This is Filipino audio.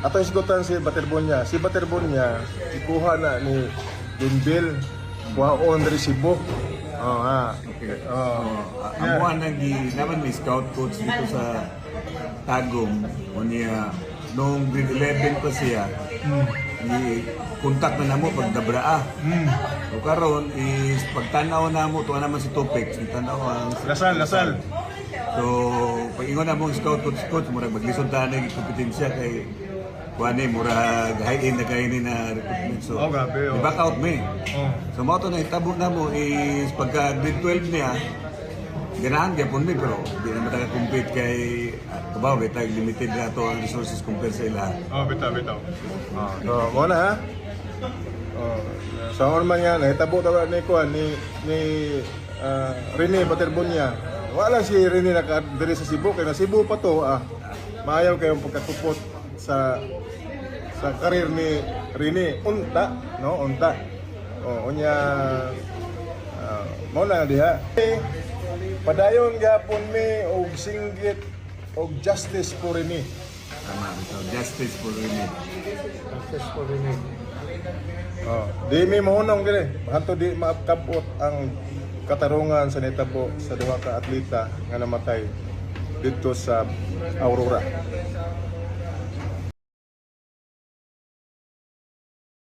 ato isgutan si Baterbonya. Si Baterbonya ikuha na ni Dunbil kuhaon dari Cebu. Oh ha. Okay. Yeah. Amo naman may scout coach dito sa Tagum. Unya nung grade 11 pa siya. Ni kontak na namo pag dabraa. O karon is pagtanaw namo to naman si Topex, tanaw ang Lasal. So, pag ingon na mong scout coach, murag maglisod ta na kompetensya kay kuani murag high-end na kainin na recruitment. So, Grabe, back out me. Oh. So, mo to na itabo na mo is pagka grade 12 niya, ganahan gyapon mi pero di na mataga-compete kay kabaw betag limited na to ang resources compare sa ila. Bitaw. So, mo na ha. So, ano man yan, hitabo tawa ni Kuan, ni Rene Baterbonya. Wala si Rene nakadiri sa Cebu, kaya na Cebu pa to, maayaw kayong pagkatupot sa karir ni Rene. Unta. Unya, mo na diha. Padayon gyapon mi og singgit og justice for Rene. Tama, so justice for Rene. Di mi mahunong gini. Hanto di maabot ang katarungan sa nitabo sa duha ka atleta nga namatay dito sa Aurora.